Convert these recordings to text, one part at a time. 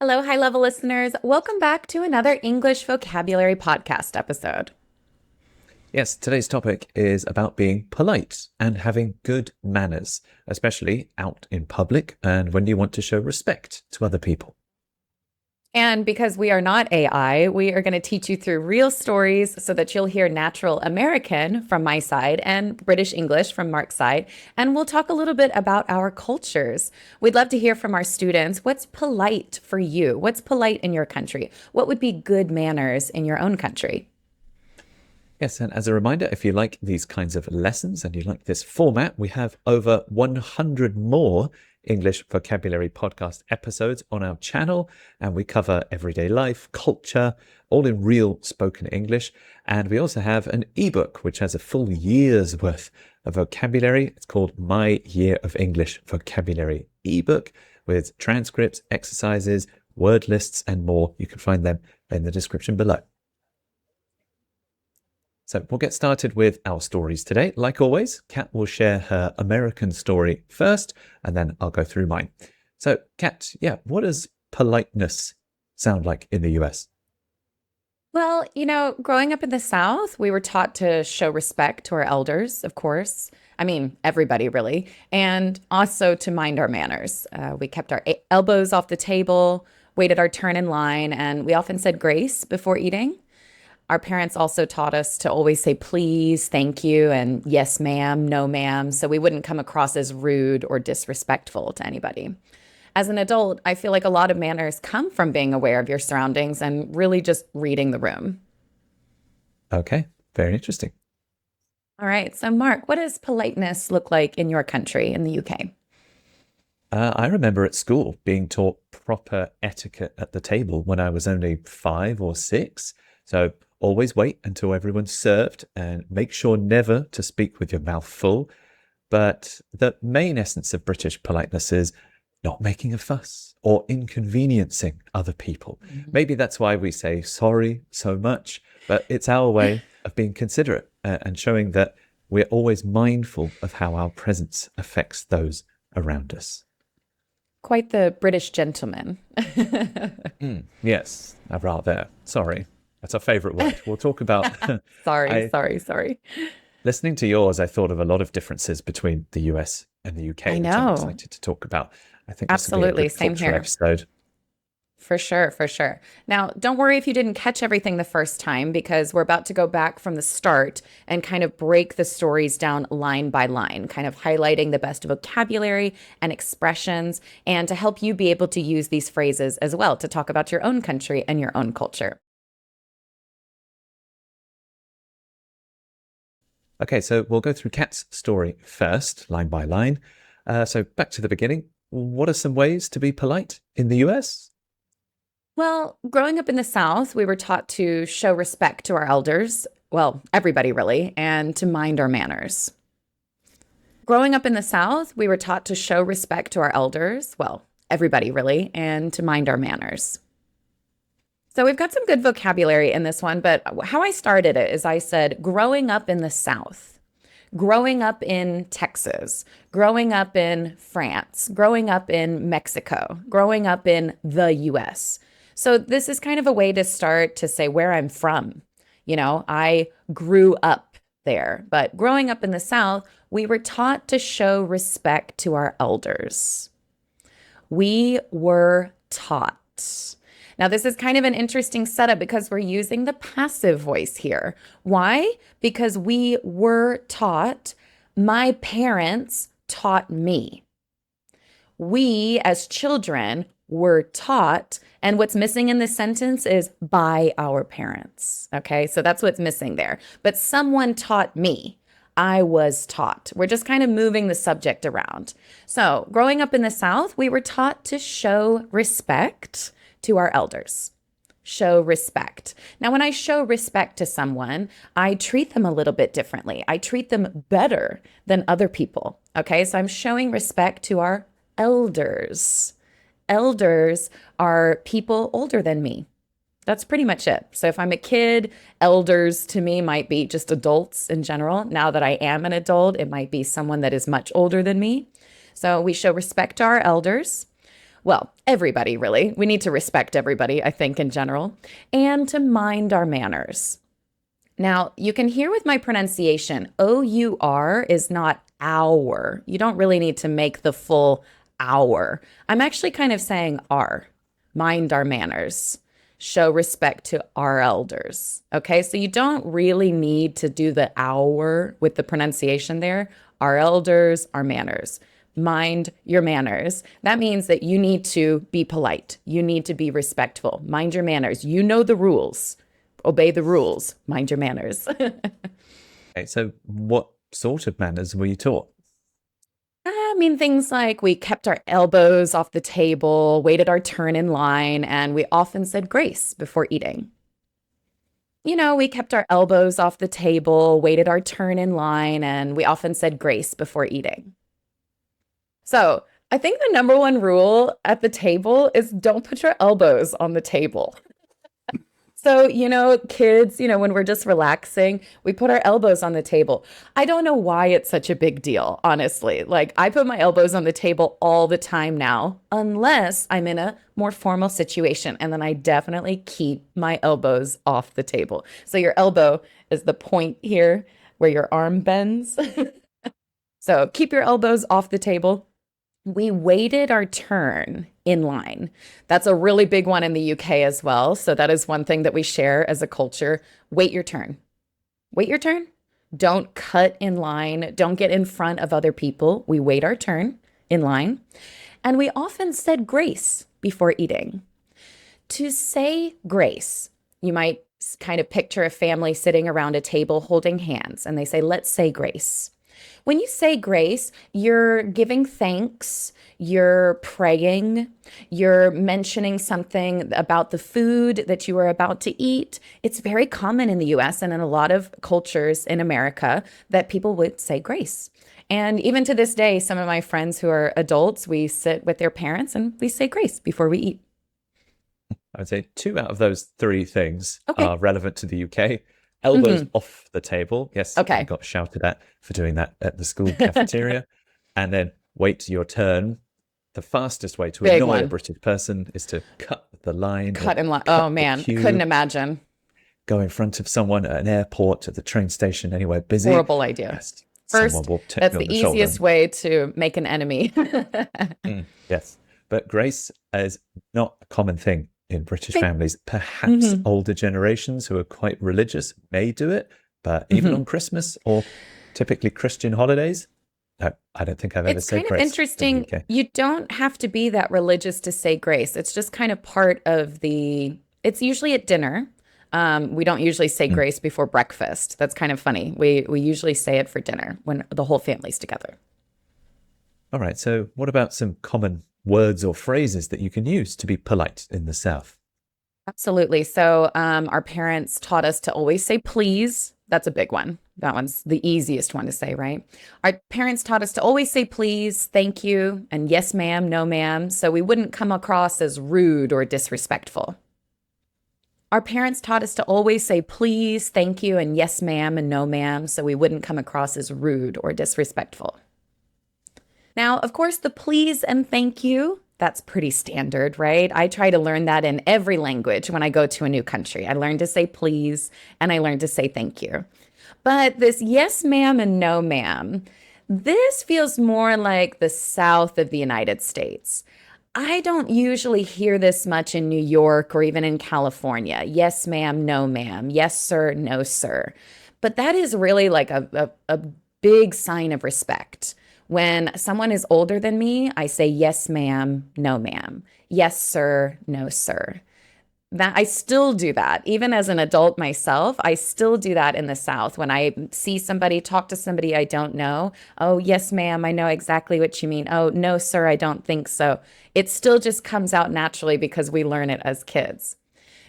Hello, high level listeners. Welcome back to another English vocabulary podcast episode. Yes, today's topic is about being polite and having good manners, especially out in public and when you want to show respect to other people. And because we are not AI, we are going to teach you through real stories so that you'll hear natural American from my side and British English from Mark's side. And we'll talk a little bit about our cultures. We'd love to hear from our students. What's polite for you? What's polite in your country? What would be good manners in your own country? Yes, and as a reminder, if you like these kinds of lessons and you like this format, we have over 100 more English vocabulary podcast episodes on our channel, and we cover everyday life, culture, all in real spoken English. And we also have an ebook which has a full year's worth of vocabulary. It's called My Year of English Vocabulary ebook with transcripts, exercises, word lists, and more. You can find them in the description below. So we'll get started with our stories today. Like always, Kat will share her American story first, and then I'll go through mine. So Kat, what does politeness sound like in the US? Well, growing up in the South, we were taught to show respect to our elders, of course. I mean, everybody really, and also to mind our manners. We kept our elbows off the table, waited our turn in line, and we often said grace before eating. Our parents also taught us to always say please, thank you, and yes, ma'am, no, ma'am, so we wouldn't come across as rude or disrespectful to anybody. As an adult, I feel like a lot of manners come from being aware of your surroundings and really just reading the room. Okay, very interesting. All right, so Mark, what does politeness look like in your country, in the UK? I remember at school being taught proper etiquette at the table when I was only 5 or 6. So always wait until everyone's served and make sure never to speak with your mouth full. But the main essence of British politeness is not making a fuss or inconveniencing other people. Maybe that's why we say sorry so much, but it's our way of being considerate and showing that we're always mindful of how our presence affects those around us. Quite the British gentleman. Yes, I'd rather. Sorry. That's our favorite word. We'll talk about. Sorry, I sorry, sorry. Listening to yours, I thought of a lot of differences between the US and the I UK, which I'm know. excited to talk about. I think this will be a Absolutely. good Same cultural here. episode. For sure, for sure. Now, don't worry if you didn't catch everything the first time because we're about to go back from the start and kind of break the stories down line by line, kind of highlighting the best vocabulary and expressions, and to help you be able to use these phrases as well to talk about your own country and your own culture. Okay, so we'll go through Kat's story first, line by line. So back to the beginning. What are some ways to be polite in the US? Well, growing up in the South, we were taught to show respect to our elders, well, everybody really, and to mind our manners. Growing up in the South, we were taught to show respect to our elders, well, everybody really, and to mind our manners. So we've got some good vocabulary in this one, but how I started it is I said, growing up in the South, growing up in Texas, growing up in France, growing up in Mexico, growing up in the US. So this is kind of a way to start to say where I'm from. I grew up there, but growing up in the South, we were taught to show respect to our elders. We were taught. Now, this is kind of an interesting setup because we're using the passive voice here. Why? Because we were taught, my parents taught me. We, as children, were taught, and what's missing in this sentence is by our parents. Okay, so that's what's missing there. But someone taught me. I was taught. We're just kind of moving the subject around. So, growing up in the South, we were taught to show respect to our elders. Show respect. Now, when I show respect to someone, I treat them a little bit differently. I treat them better than other people. Okay, so I'm showing respect to our elders. Elders are people older than me. That's pretty much it. So if I'm a kid, elders to me might be just adults in general. Now that I am an adult, it might be someone that is much older than me. So we show respect to our elders. Well, Everybody, really. We need to respect everybody, I think, in general, and to mind our manners. Now, you can hear with my pronunciation, our is not our. You don't really need to make the full our. I'm actually kind of saying our. Mind our manners. Show respect to our elders. Okay, so you don't really need to do the our with the pronunciation there. Our elders, our manners. Mind your manners. That means that you need to be polite. You need to be respectful. Mind your manners. You know the rules. Obey the rules. Mind your manners. Okay, so what sort of manners were you taught? I mean, things like we kept our elbows off the table, waited our turn in line, and we often said grace before eating. We kept our elbows off the table, waited our turn in line, and we often said grace before eating. So I think the number one rule at the table is don't put your elbows on the table. So, kids, when we're just relaxing, we put our elbows on the table. I don't know why it's such a big deal, honestly. Like, I put my elbows on the table all the time now, unless I'm in a more formal situation. And then I definitely keep my elbows off the table. So, your elbow is the point here where your arm bends. So, keep your elbows off the table. We waited our turn in line. That's a really big one in the UK as well. So that is one thing that we share as a culture. Wait your turn. Wait your turn. Don't cut in line. Don't get in front of other people. We wait our turn in line. And we often said grace before eating. To say grace, you might kind of picture a family sitting around a table holding hands, and they say, let's say grace. When you say grace, you're giving thanks, you're praying, you're mentioning something about the food that you are about to eat. It's very common in the US and in a lot of cultures in America that people would say grace. And even to this day, some of my friends who are adults, we sit with their parents and we say grace before we eat. I would say two out of those three things Okay. are relevant to the UK. Elbows Hmm. off the table. Yes, I Okay. got shouted at for doing that at the school cafeteria. And then wait your turn. The fastest way to Big annoy a one. British person is to cut the line or Cut in line. Oh cut the man, couldn't queue, imagine. go in front of someone at an airport, at the train station, anywhere busy. Horrible idea. Yes, someone First, will tap that's you on the the shoulder. easiest way to make an enemy. Yes, but grace is not a common thing in British Okay. families. Perhaps Hmm. older generations who are quite religious may do it, but even Hmm. on Christmas or typically Christian holidays, no, I don't think I've ever It's said kind of grace in the interesting. UK. You don't have to be that religious to say grace. It's just kind of part of it's usually at dinner. We don't usually say Mm. grace before breakfast. That's kind of funny. We usually say it for dinner when the whole family's together. All right, so what about some common words or phrases that you can use to be polite in the South? Absolutely. So, our parents taught us to always say please. That's a big one. That one's the easiest one to say, right? Our parents taught us to always say please, thank you, and yes, ma'am, no, ma'am. So we wouldn't come across as rude or disrespectful. Our parents taught us to always say please, thank you, and yes, ma'am, and no, ma'am. So we wouldn't come across as rude or disrespectful. Now, of course, the please and thank you, that's pretty standard, right? I try to learn that in every language when I go to a new country. I learn to say please and I learn to say thank you. But this yes, ma'am, and no, ma'am, this feels more like the South of the United States. I don't usually hear this much in New York or even in California. Yes, ma'am, no, ma'am. Yes, sir, no, sir. But that is really like a big sign of respect. When someone is older than me, I say yes, ma'am, no, ma'am. Yes, sir, no, sir. That I still do that. Even as an adult myself, I still do that in the South. When I see somebody, talk to somebody I don't know, oh, yes, ma'am, I know exactly what you mean. Oh, no, sir, I don't think so. It still just comes out naturally because we learn it as kids.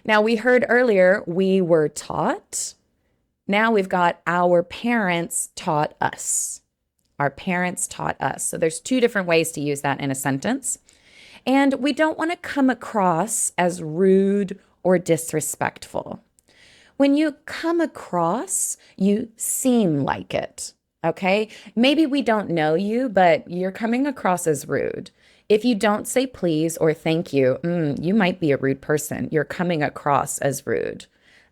Now, we heard earlier we were taught. Now we've got our parents taught us. Our parents taught us. So there's two different ways to use that in a sentence. And we don't want to come across as rude or disrespectful. When you come across, you seem like it. Okay. Maybe we don't know you, but you're coming across as rude. If you don't say please or thank you, you might be a rude person. You're coming across as rude.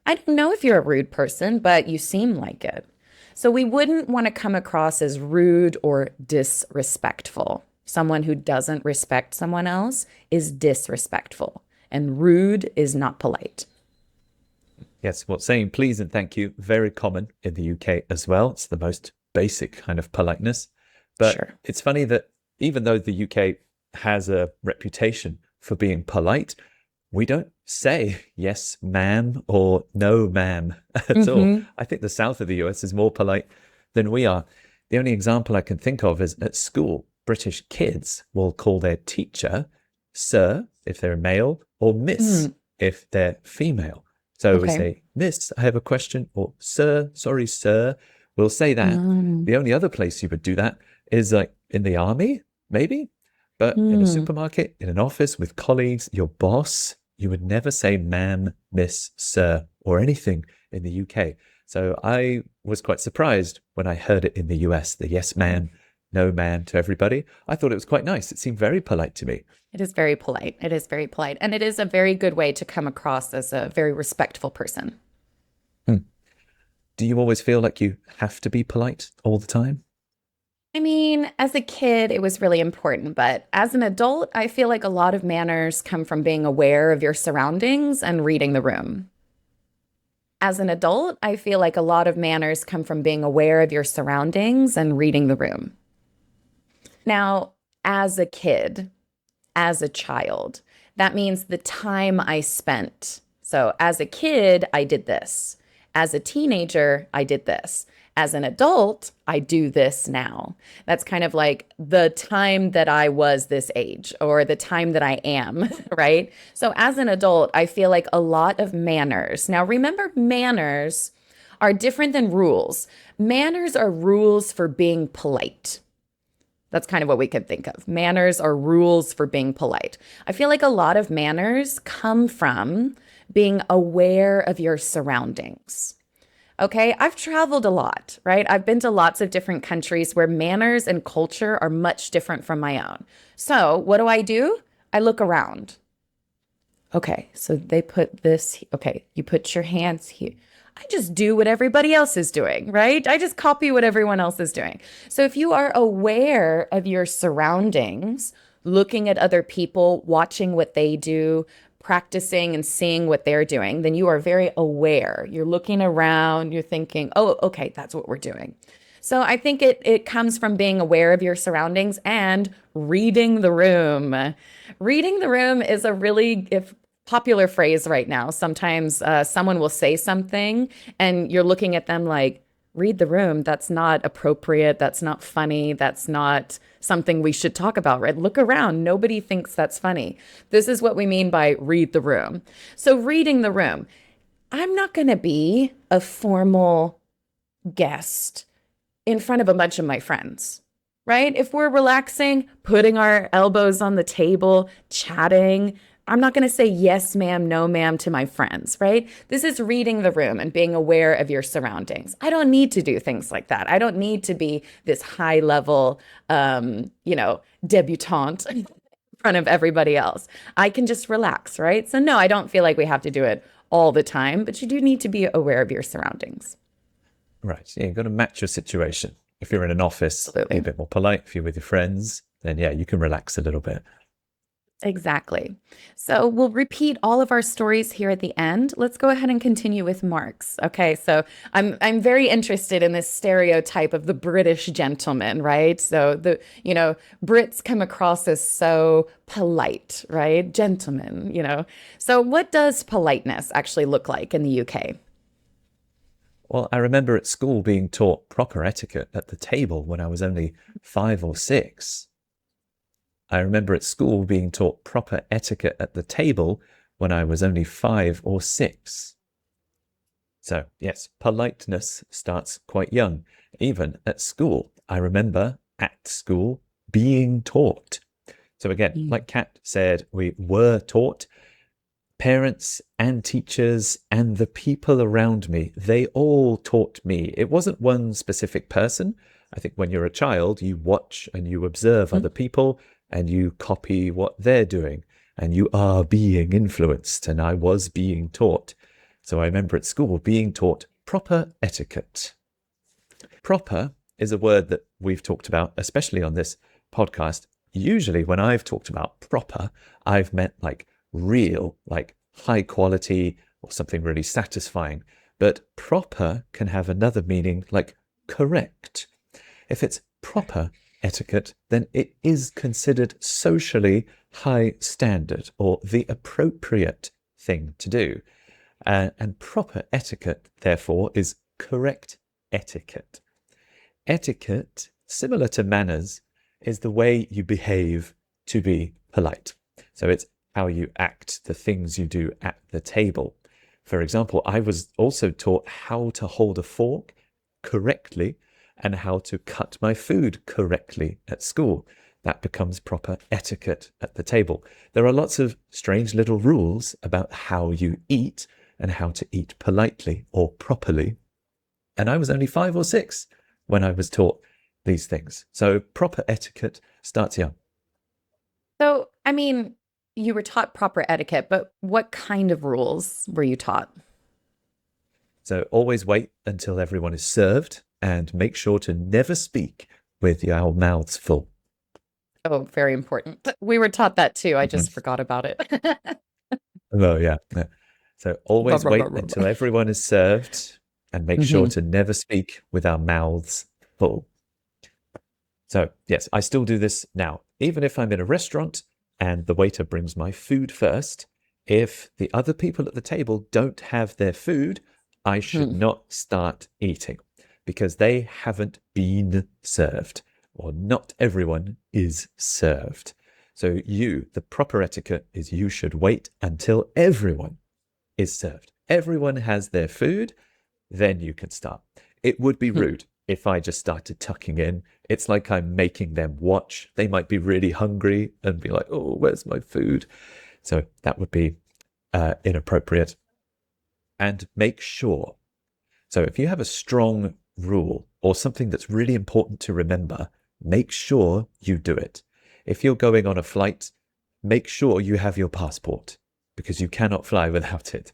I don't know if you're a rude person, but you seem like it. So we wouldn't want to come across as rude or disrespectful. Someone who doesn't respect someone else is disrespectful, and rude is not polite. Yes, well, saying please and thank you, very common in the UK as well. It's the most basic kind of politeness. But Sure. it's funny that even though the UK has a reputation for being polite, we don't say yes, ma'am, or no, ma'am at all. Hmm. I think the south of the US is more polite than we are. The only example I can think of is at school, British kids will call their teacher sir if they're male or miss Mm, if they're female. So we okay. say, Miss, I have a question, or Sir, sorry, sir. We'll say that. Mm, The only other place you would do that is like in the army, maybe. But in a mm. supermarket, in an office with colleagues, your boss, you would never say ma'am, miss, sir, or anything in the UK. So I was quite surprised when I heard it in the US, the yes, ma'am, no, ma'am to everybody. I thought it was quite nice. It seemed very polite to me. It is very polite. It is very polite. And it is a very good way to come across as a very respectful person. Hmm. Do you always feel like you have to be polite all the time? I mean, as a kid, it was really important, but as an adult, I feel like a lot of manners come from being aware of your surroundings and reading the room. As an adult, I feel like a lot of manners come from being aware of your surroundings and reading the room. Now, as a kid, as a child, that means the time I spent. So, as a kid, I did this. As a teenager, I did this. As an adult, I do this now. That's kind of like the time that I was this age or the time that I am, right? So, as an adult, I feel like a lot of manners. Now, remember, manners are different than rules. Manners are rules for being polite. That's kind of what we could think of. Manners are rules for being polite. I feel like a lot of manners come from being aware of your surroundings. Okay, I've traveled a lot, right? I've been to lots of different countries where manners and culture are much different from my own. So, what do? I look around. Okay, so they put this, okay, you put your hands here. I just do what everybody else is doing, right? I just copy what everyone else is doing. So if you are aware of your surroundings, looking at other people, watching what they do, practicing and seeing what they're doing, then you are very aware. You're looking around, you're thinking, oh, okay, that's what we're doing. So I think it comes from being aware of your surroundings and reading the room. Reading the room is a really if popular phrase right now. Sometimes someone will say something and you're looking at them like, read the room. That's not appropriate. That's not funny. That's not something we should talk about, right? Look around. Nobody thinks that's funny. This is what we mean by read the room. So, reading the room, I'm not going to be a formal guest in front of a bunch of my friends, right? If we're relaxing, putting our elbows on the table, chatting, I'm not going to say yes, ma'am, no, ma'am to my friends, right? This is reading the room and being aware of your surroundings. I don't need to do things like that. I don't need to be this high level, debutante in front of everybody else. I can just relax, right? So, no, I don't feel like we have to do it all the time, but you do need to be aware of your surroundings. Right. Yeah, you've got to match your situation. If you're in an office, be a Absolutely. bit more polite. If you're with your friends, then yeah, you can relax a little bit. Exactly. So we'll repeat all of our stories here at the end. Let's go ahead and continue with Mark's. Okay, so I'm very interested in this stereotype of the British gentleman, right? So Brits come across as so polite, right? Gentlemen. So what does politeness actually look like in the UK? Well, I remember at school being taught proper etiquette at the table when I was only 5 or 6. I remember at school being taught proper etiquette at the table when I was only 5 or 6. So, yes, politeness starts quite young. Even at school, I remember at school being taught. So, again, Mm. like Kat said, we were taught. Parents and teachers and the people around me, they all taught me. It wasn't one specific person. I think when you're a child, you watch and you observe other people and you copy what they're doing, and you are being influenced, and I was being taught. So I remember at school being taught proper etiquette. Proper is a word that we've talked about, especially on this podcast. Usually when I've talked about proper, I've meant like real, like high quality or something really satisfying. But proper can have another meaning like correct. If it's proper etiquette, then it is considered socially high standard or the appropriate thing to do. And proper etiquette, therefore, is correct etiquette. Etiquette, similar to manners, is the way you behave to be polite. So it's how you act, the things you do at the table. For example, I was also taught how to hold a fork correctly and how to cut my food correctly at school. That becomes proper etiquette at the table. There are lots of strange little rules about how you eat and how to eat politely or properly. And I was only 5 or 6 when I was taught these things. So proper etiquette starts young. So, I mean, you were taught proper etiquette, but what kind of rules were you taught? So always wait until everyone is served and make sure to never speak with your mouths full. Oh, very important. We were taught that too. I just forgot about it. Oh, yeah. So Blah, always blah, blah, wait blah, until blah. everyone is served and make sure Mhm. to never speak with our mouths full. So, yes, I still do this now. Even if I'm in a restaurant and the waiter brings my food first, if the other people at the table don't have their food, I should Hmm. not start eating because they haven't been served, or not everyone is served. So, the proper etiquette is you should wait until everyone is served. Everyone has their food, then you can start. It would be rude if I just started tucking in. It's like I'm making them watch. They might be really hungry and be like, oh, where's my food? So that would be inappropriate. And make sure. So if you have a strong rule or something that's really important to remember, make sure you do it. If you're going on a flight, make sure you have your passport because you cannot fly without it.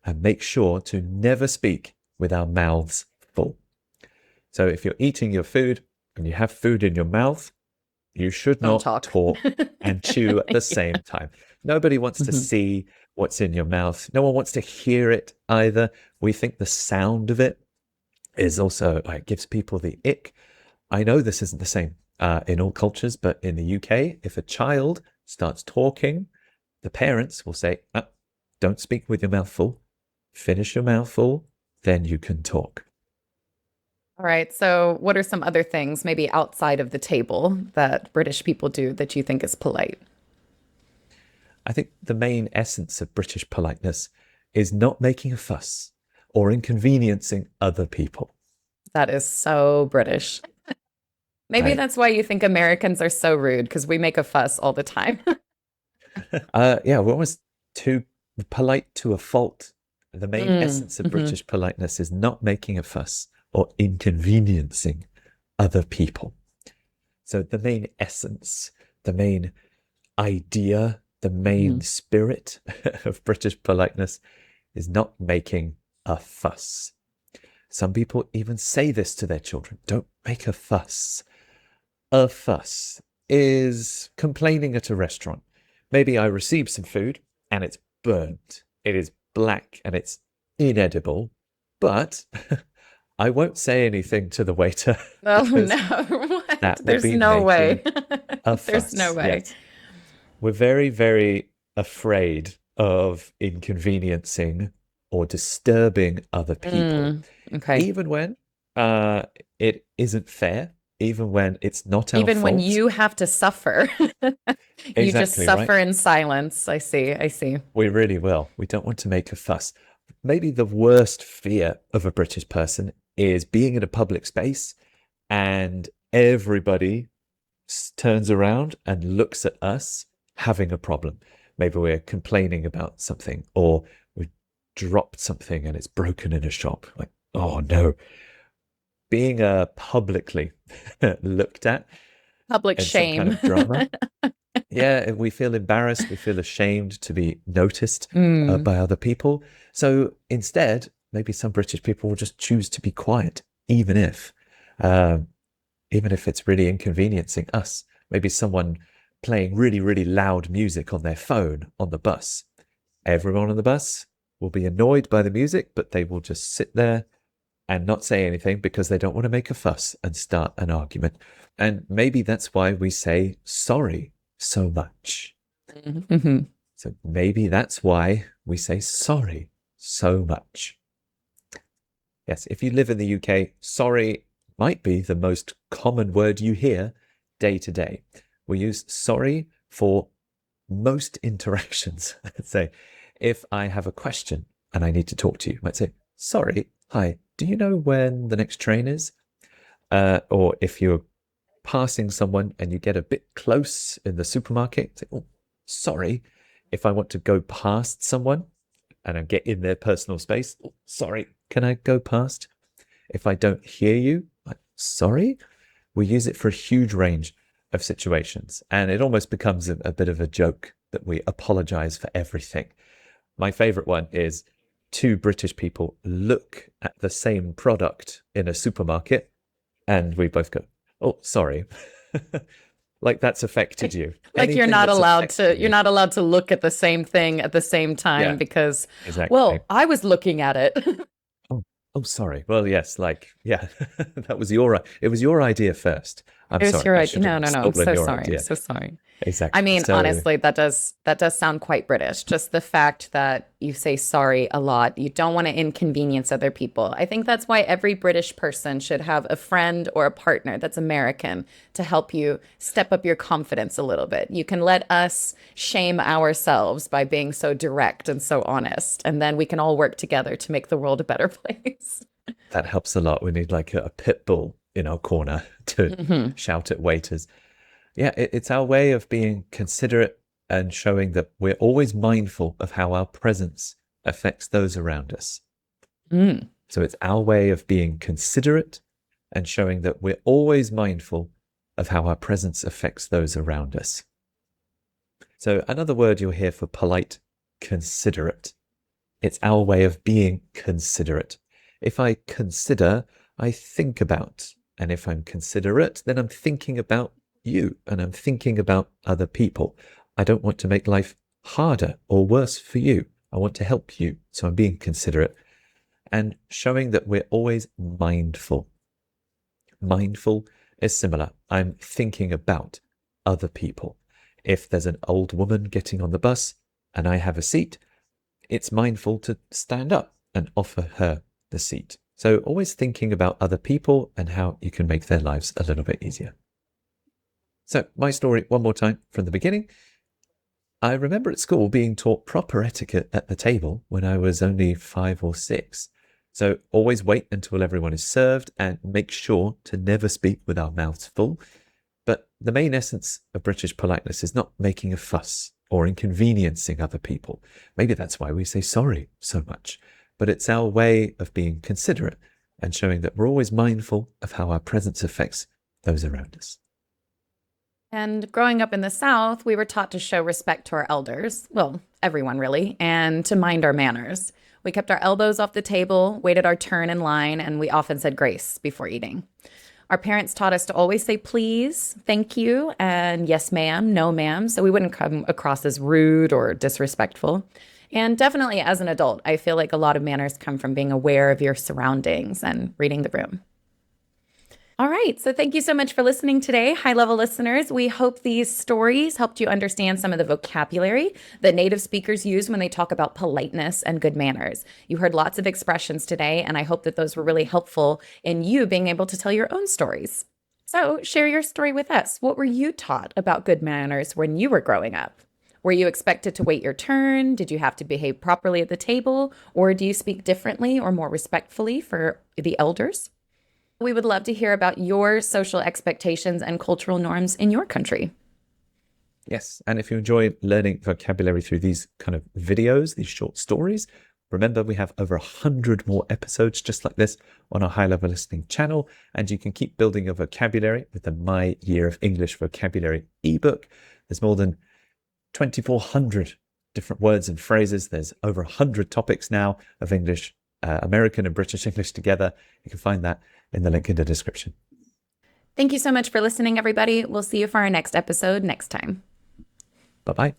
And make sure to never speak with our mouths full. So if you're eating your food and you have food in your mouth, you should Don't not talk. talk and chew at the Yeah. same time. Nobody wants to Mhm. see what's in your mouth. No one wants to hear it either. We think the sound of it is also like gives people the ick. I know this isn't the same in all cultures, but in the UK, if a child starts talking, the parents will say, don't speak with your mouth full. Finish your mouth full, then you can talk. All right. So, what are some other things, maybe outside of the table, that British people do that you think is polite? I think the main essence of British politeness is not making a fuss or inconveniencing other people. That is so British. Maybe Right? that's why you think Americans are so rude because we make a fuss all the time. Yeah, we're almost too polite to a fault. The main essence of Mhm. British politeness is not making a fuss or inconveniencing other people. So the main essence, the main idea, the main Mhm. spirit of British politeness is not making a fuss. Some people even say this to their children, don't make a fuss. A fuss is complaining at a restaurant. Maybe I received some food and it's burnt. It is black and it's inedible, but I won't say anything to the waiter Oh because no. What? that would There's be no making way. a There's no fuss. way. Yes. We're very, very afraid of inconveniencing or disturbing other people, Okay. even when uh, it isn't fair, even when it's not our Even when fault. you have to suffer, you just Exactly right. suffer in silence. I see. I see. We really will. We don't want to make a fuss. Maybe the worst fear of a British person is being in a public space and everybody turns around and looks at us having a problem. Maybe we're complaining about something or we dropped something and it's broken in a shop. Like, oh no. Being publicly looked at Public in some kind shame. of drama. Yeah, we feel embarrassed, we feel ashamed to be noticed Mm. by other people. So instead, maybe some British people will just choose to be quiet, um, even if it's really inconveniencing us. Maybe someone playing really, really loud music on their phone on the bus. Everyone on the bus will be annoyed by the music, but they will just sit there and not say anything because they don't want to make a fuss and start an argument. And maybe that's why we say sorry so much. Mhm. So maybe that's why we say sorry so much. Yes, if you live in the UK, sorry might be the most common word you hear day to day. We use sorry for most interactions. Let's say if I have a question and I need to talk to you, I might say, sorry, hi, do you know when the next train is? Or if you're passing someone and you get a bit close in the supermarket, say, oh, sorry, if I want to go past someone and I get in their personal space, oh, sorry, can I go past? If I don't hear you, like, sorry. We use it for a huge range of situations, and it almost becomes a bit of a joke that we apologize for everything. My favorite one is two British people look at the same product in a supermarket and we both go, oh, sorry. Like that's affected you. Like Anything that's affected you're you. not allowed to look at the same thing at the same time Yeah, because, exactly. well, I was looking at it. Oh, oh, sorry. Well, yes, like, yeah, it was your idea first. I'm It was sorry. your I idea. should have No, no, no. I'm stolen so your sorry. I'm idea. so sorry. I Exactly. mean, So, honestly, that does sound quite British. Just the fact that you say sorry a lot. You don't want to inconvenience other people. I think that's why every British person should have a friend or a partner that's American to help you step up your confidence a little bit. You can let us shame ourselves by being so direct and so honest, and then we can all work together to make the world a better place. that helps a lot. We need like a pit bull in our corner to Hmm. shout at waiters. Yeah, it's our way of being considerate and showing that we're always mindful of how our presence affects those around us. Mm. So it's our way of being considerate and showing that we're always mindful of how our presence affects those around us. So another word you'll hear for polite, considerate. It's our way of being considerate. If I consider, I think about. And if I'm considerate, then I'm thinking about you and I'm thinking about other people. I don't want to make life harder or worse for you. I want to help you. So I'm being considerate and showing that we're always mindful. Mindful is similar. I'm thinking about other people. If there's an old woman getting on the bus and I have a seat, it's mindful to stand up and offer her the seat. So always thinking about other people and how you can make their lives a little bit easier. So my story one more time from the beginning. I remember at school being taught proper etiquette at the table when I was only 5 or 6. So always wait until everyone is served and make sure to never speak with our mouths full. But the main essence of British politeness is not making a fuss or inconveniencing other people. Maybe that's why we say sorry so much. But it's our way of being considerate and showing that we're always mindful of how our presence affects those around us. And growing up in the South, we were taught to show respect to our elders, well, everyone really, and to mind our manners. We kept our elbows off the table, waited our turn in line, and we often said grace before eating. Our parents taught us to always say please, thank you, and yes, ma'am, no, ma'am, so we wouldn't come across as rude or disrespectful. And definitely as an adult, I feel like a lot of manners come from being aware of your surroundings and reading the room. All right. So thank you so much for listening today, high level listeners. We hope these stories helped you understand some of the vocabulary that native speakers use when they talk about politeness and good manners. You heard lots of expressions today, and I hope that those were really helpful in you being able to tell your own stories. So share your story with us. What were you taught about good manners when you were growing up? Were you expected to wait your turn? Did you have to behave properly at the table? Or do you speak differently or more respectfully for the elders? We would love to hear about your social expectations and cultural norms in your country. Yes, and if you enjoy learning vocabulary through these kind of videos, these short stories, remember we have over 100 more episodes just like this on our High Level Listening channel, and you can keep building your vocabulary with the My Year of English Vocabulary ebook. There's more than 2,400 different words and phrases. There's over 100 topics now of English, American and British English together. You can find that in the link in the description. Thank you so much for listening, everybody. We'll see you for our next episode next time. Bye-bye.